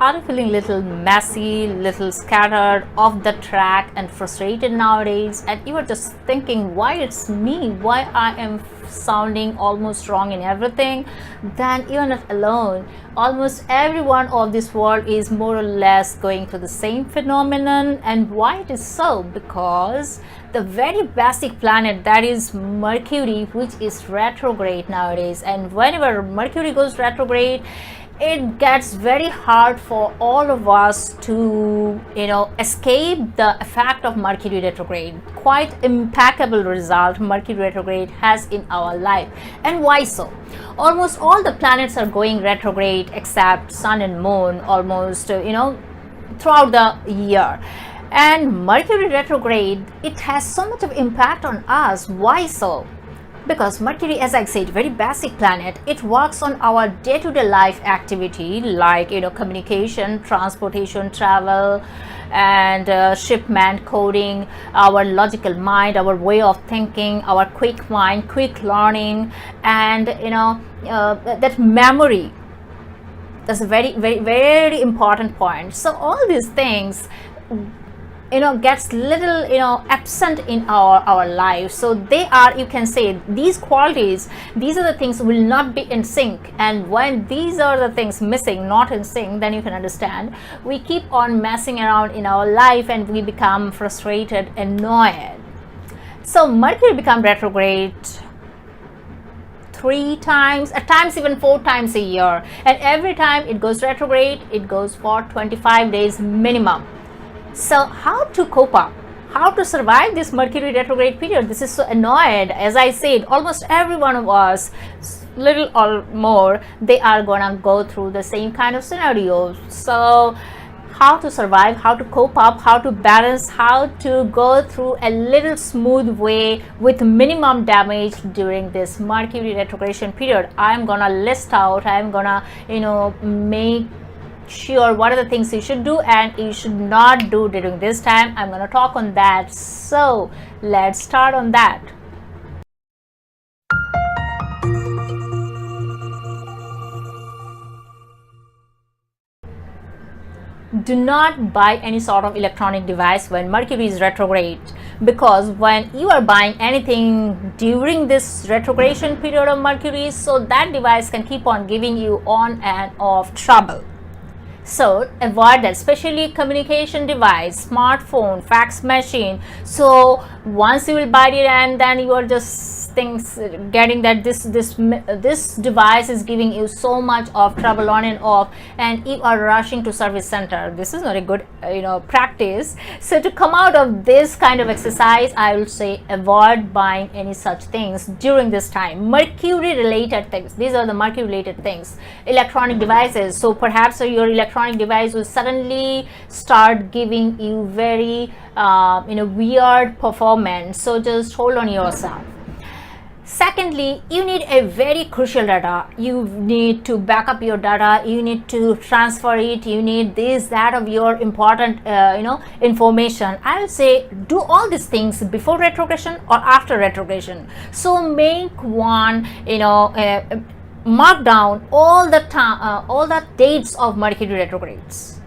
Are you feeling a little messy, little scattered, off the track and frustrated nowadays, and you are just thinking why it's me, why I am sounding almost wrong in everything? Then you're not alone. Almost everyone of this world is more or less going through the same phenomenon. And why it is so? Because the very basic planet, that is Mercury, which is retrograde nowadays, and whenever Mercury goes retrograde, it gets very hard for all of us to escape the effect of Mercury retrograde. Quite impeccable result Mercury retrograde has in our life. And why so? Almost all the planets are going retrograde except Sun and Moon, almost throughout the year. And Mercury retrograde, it has so much of impact on us. Why so? Because Mercury, as I said, very basic planet. It works on our day-to-day life activity, like communication, transportation, travel, and shipment, coding, our logical mind, our way of thinking, our quick mind, quick learning, and that memory. That's a very, very, very important point. So all these things gets little absent in our lives. So they are, you can say, these qualities, these are the things will not be in sync. And when these are the things missing, not in sync, then you can understand we keep on messing around in our life and we become frustrated, annoyed. So Mercury become retrograde 3 times, at times even 4 times a year, and every time it goes retrograde, it goes for 25 days minimum. So how to cope up, how to survive this Mercury retrograde period? This is so annoyed. As I said, almost every one of us, little or more, they are gonna go through the same kind of scenarios. So how to survive, how to cope up, how to balance, how to go through a little smooth way with minimum damage during this Mercury retrogradation period. I'm gonna list out, I'm gonna make sure what are the things you should do and you should not do during this time. I'm going to talk on that. So let's start on that. Do not buy any sort of electronic device when Mercury is retrograde, because when you are buying anything during this retrogradation period of Mercury, so that device can keep on giving you on and off trouble. So avoid that, especially communication device, smartphone, fax machine. So once you will buy it and then you are just getting that this device is giving you so much of trouble on and off, and you are rushing to service center. This is not a good practice. So to come out of this kind of exercise, I will say avoid buying any such things during this time. Mercury related things, these are the Mercury related things, electronic devices. So perhaps your electronic device will suddenly start giving you very weird performance. So just hold on yourself. Secondly, you need a very crucial data. You need to back up your data, you need to transfer it, you need this, that of your important information. I will say do all these things before retrogression or after retrogression. So make one mark down all the time, all the dates of Mercury retrogrades.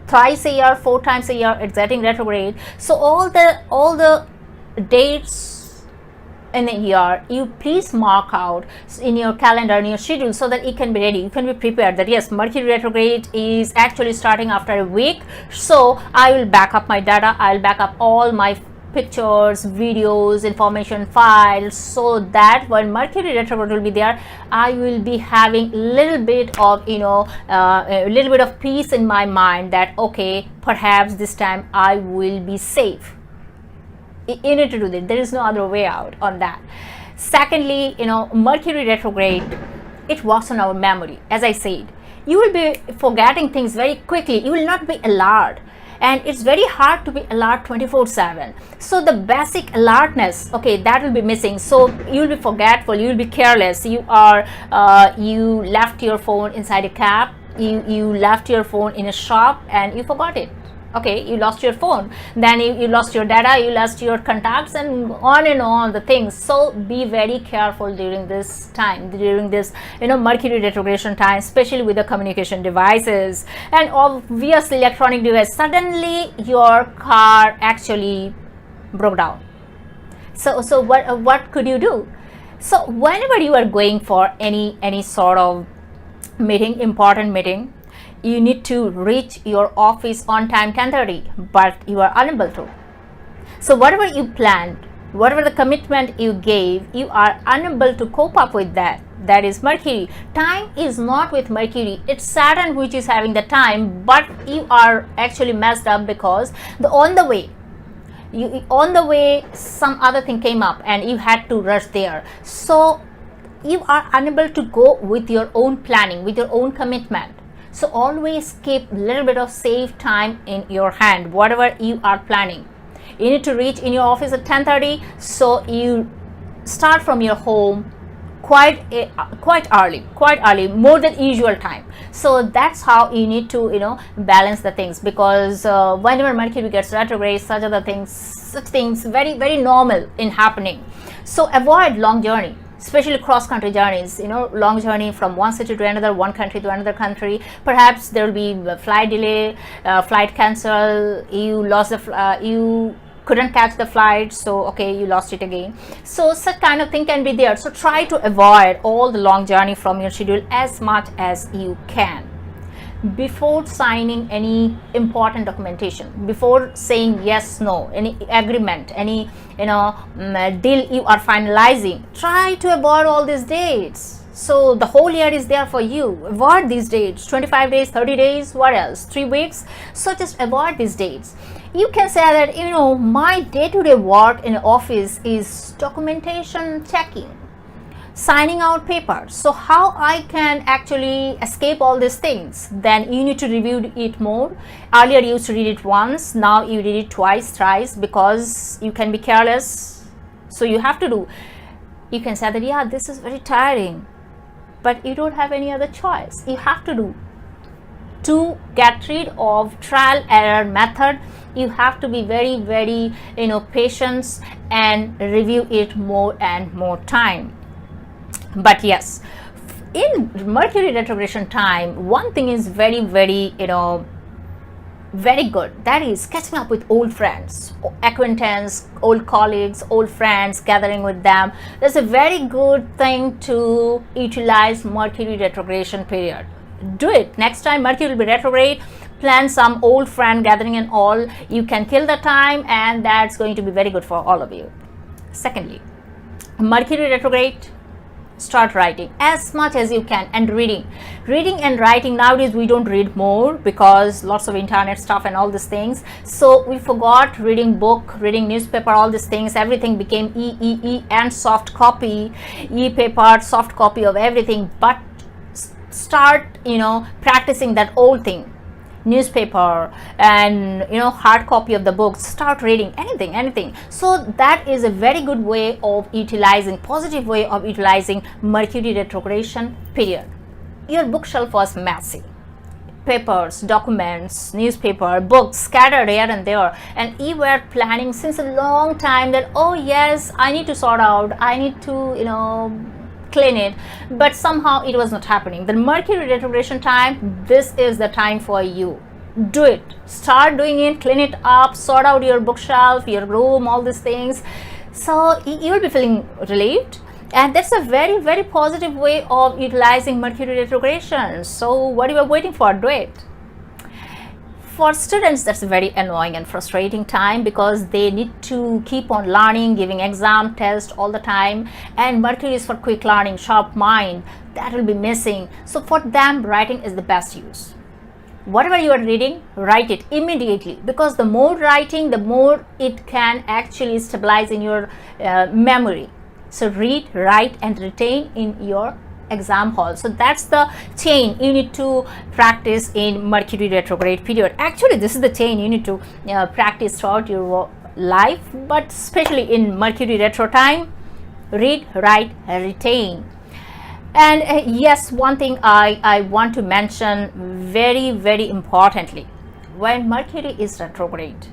Thrice a year, 4 times a year, it's getting retrograde. So all the dates in a year, you please mark out in your calendar, in your schedule, so that it can be ready, you can be prepared that yes, Mercury retrograde is actually starting after a week. So I will back up my data, I'll back up all my pictures, videos, information files, so that when Mercury retrograde will be there, I will be having little bit of a little bit of peace in my mind that okay, perhaps this time I will be safe. You need to do that. There is no other way out on that. Secondly, Mercury retrograde, it works on our memory. As I said, you will be forgetting things very quickly. You will not be alert, and it's very hard to be alert 24/7. So the basic alertness, okay, that will be missing. So you will be forgetful, you will be careless. You left your phone inside a cab, you left your phone in a shop and you forgot it. Okay, you lost your phone, then you lost your data, you lost your contacts, and on the things. So be very careful during this time, during this Mercury retrogression time, especially with the communication devices and obviously electronic device. Suddenly your car actually broke down. So what could you do? So whenever you are going for any sort of meeting, important meeting, you need to reach your office on time 10:30, but you are unable to. So whatever you planned, whatever the commitment you gave, you are unable to cope up with that. That is Mercury. Time is not with Mercury, it's Saturn which is having the time, but you are actually messed up because on the way some other thing came up and you had to rush there. So you are unable to go with your own planning, with your own commitment. So always keep a little bit of safe time in your hand, whatever you are planning. You need to reach in your office at 10:30, so you start from your home quite early, more than usual time. So that's how you need to balance the things, because whenever Mercury gets retrograde, such things very very normal in happening. So avoid long journey, especially cross-country journeys, long journey from one city to another, one country to another country. Perhaps there will be a flight delay, flight cancel, you couldn't catch the flight, so okay, you lost it again. So such kind of thing can be there. So try to avoid all the long journey from your schedule as much as you can. Before signing any important documentation, before saying yes, no, any agreement, any deal you are finalizing, try to avoid all these dates. So the whole year is there for you. Avoid these dates, 25 days, 30 days, what else, 3 weeks. So just avoid these dates. You can say that my day-to-day work in office is documentation checking, signing out papers. So how I can actually escape all these things? Then you need to review it more. Earlier you used to read it once, now you read it twice, thrice, because you can be careless. So you have to do. You can say that, yeah, this is very tiring, but you don't have any other choice. You have to do. To get rid of trial error method, you have to be very very patient and review it more and more time. But yes, in Mercury retrogression time, one thing is very very very good, that is catching up with old friends, acquaintance, old colleagues, old friends, gathering with them. That's a very good thing to utilize Mercury retrogression period. Do it next time Mercury will be retrograde. Plan some old friend gathering and all. You can kill the time, and that's going to be very good for all of you. Secondly, Mercury retrograde, start writing as much as you can, and reading and writing. Nowadays we don't read more because lots of internet stuff and all these things, so we forgot reading book, reading newspaper, all these things. Everything became e and soft copy, e-paper, soft copy of everything. But start practicing that old thing, newspaper and hard copy of the books. Start reading anything. So that is a very good way of utilizing, positive way of utilizing Mercury retrogression period. Your bookshelf was messy, papers, documents, newspaper, books scattered here and there, and you were planning since a long time that, oh yes, I need to sort out, I need to clean it, but somehow it was not happening. The Mercury retrogression time, this is the time for you. Do it, start doing it, clean it up, sort out your bookshelf, your room, all these things. So you will be feeling relieved, and that's a very very positive way of utilizing Mercury retrogression. So what you are waiting for? Do it. For students, that's a very annoying and frustrating time because they need to keep on learning, giving exam, test all the time, and Mercury is for quick learning, sharp mind. That will be missing. So for them, writing is the best use. Whatever you are reading, write it immediately, because the more writing, the more it can actually stabilize in your memory. So read, write and retain in your exam hall. So that's the chain you need to practice in Mercury retrograde period. Actually, this is the chain you need to practice throughout your life, but especially in Mercury retro time. Read, write, retain. And yes, one thing I want to mention very very importantly, when Mercury is retrograde,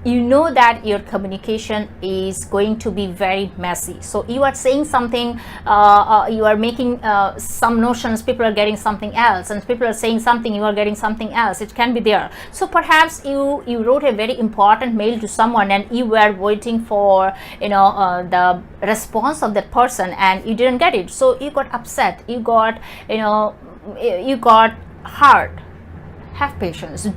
you know that your communication is going to be very messy. So you are saying something, you are making some notions, people are getting something else, and people are saying something, you are getting something else. It can be there. So perhaps you wrote a very important mail to someone and you were waiting for the response of that person and you didn't get it. So you got upset, you got hurt. Have patience.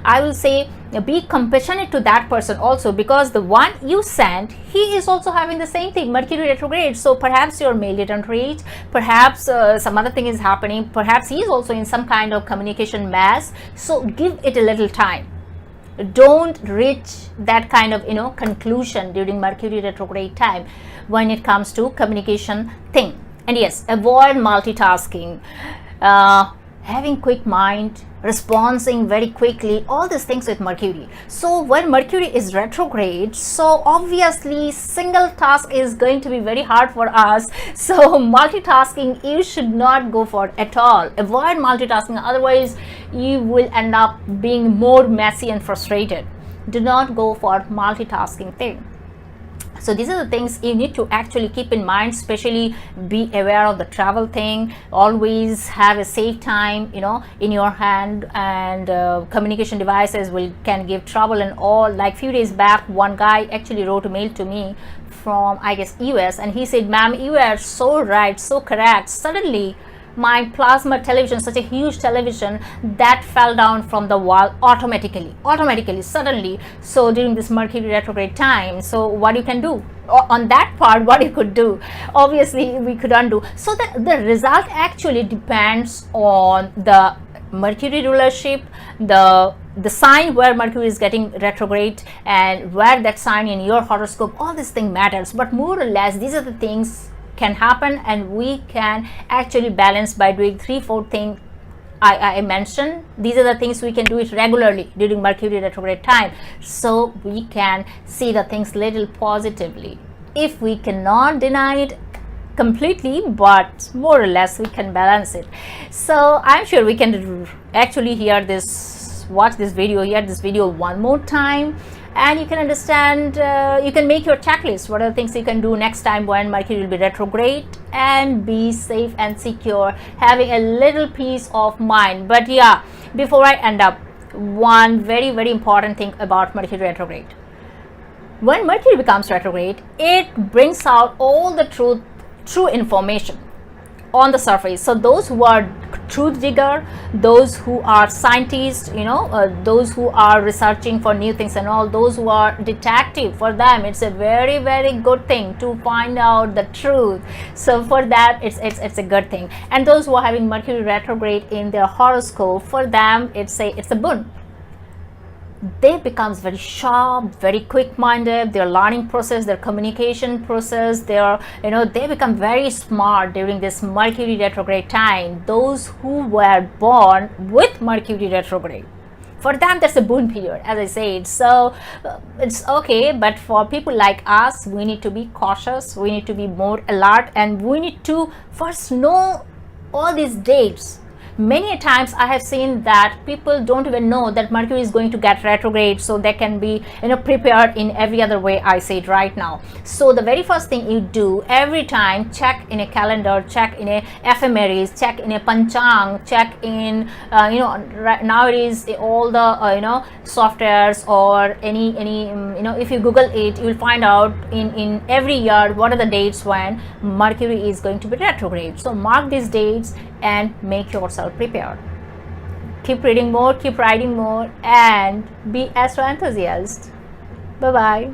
I will say, be compassionate to that person also, because the one you sent, he is also having the same thing, Mercury retrograde. So perhaps your mail didn't reach, perhaps some other thing is happening, perhaps he is also in some kind of communication mess. So give it a little time. Don't reach that kind of conclusion during Mercury retrograde time when it comes to communication thing. And yes, avoid multitasking, having quick mind, responding very quickly, all these things with Mercury. So when Mercury is retrograde, so obviously single task is going to be very hard for us. So multitasking you should not go for at all. Avoid multitasking, otherwise you will end up being more messy and frustrated. Do not go for multitasking thing. So these are the things you need to actually keep in mind, especially be aware of the travel thing. Always have a safe time, in your hand, and communication devices can give trouble and all. Like few days back, one guy actually wrote a mail to me from, I guess, US, and he said, "Ma'am, you are so right, so correct. Suddenly my plasma television, such a huge television, that fell down from the wall automatically, suddenly." So during this Mercury retrograde time, so what you can do on that part, what you could do, obviously we could undo. So the result actually depends on the Mercury rulership, the sign where Mercury is getting retrograde, and where that sign in your horoscope, all these things matters. But more or less, these are the things can happen, and we can actually balance by doing 3-4 things I mentioned. These are the things we can do it regularly during Mercury retrograde time, so we can see the things little positively. If we cannot deny it completely, but more or less we can balance it. So I'm sure we can actually watch this video one more time, and you can understand, you can make your checklist, what are the things you can do next time when Mercury will be retrograde, and be safe and secure, having a little peace of mind. But yeah, before I end up, one very, very important thing about Mercury retrograde. When Mercury becomes retrograde, it brings out all the true information on the surface. So those who are truth digger, those who are scientists, those who are researching for new things and all, those who are detective, for them it's a very, very good thing to find out the truth. So for that, it's a good thing. And those who are having Mercury retrograde in their horoscope, for them it's a boon. They becomes very sharp, very quick-minded. Their learning process, their communication process, they become very smart during this Mercury retrograde time. Those who were born with Mercury retrograde, for them that's a boon period, as I said. So it's okay, but for people like us, we need to be cautious, we need to be more alert, and we need to first know all these dates. Many times I have seen that people don't even know that Mercury is going to get retrograde, so they can be prepared in every other way, I said right now. So the very first thing you do every time, check in a calendar, check in a ephemeris, check in a panchang, check in nowadays all the softwares, or any if you Google it, you will find out in every year what are the dates when Mercury is going to be retrograde. So mark these dates and make yourself prepared. Keep reading more, keep writing more, and be astro enthusiast. Bye bye.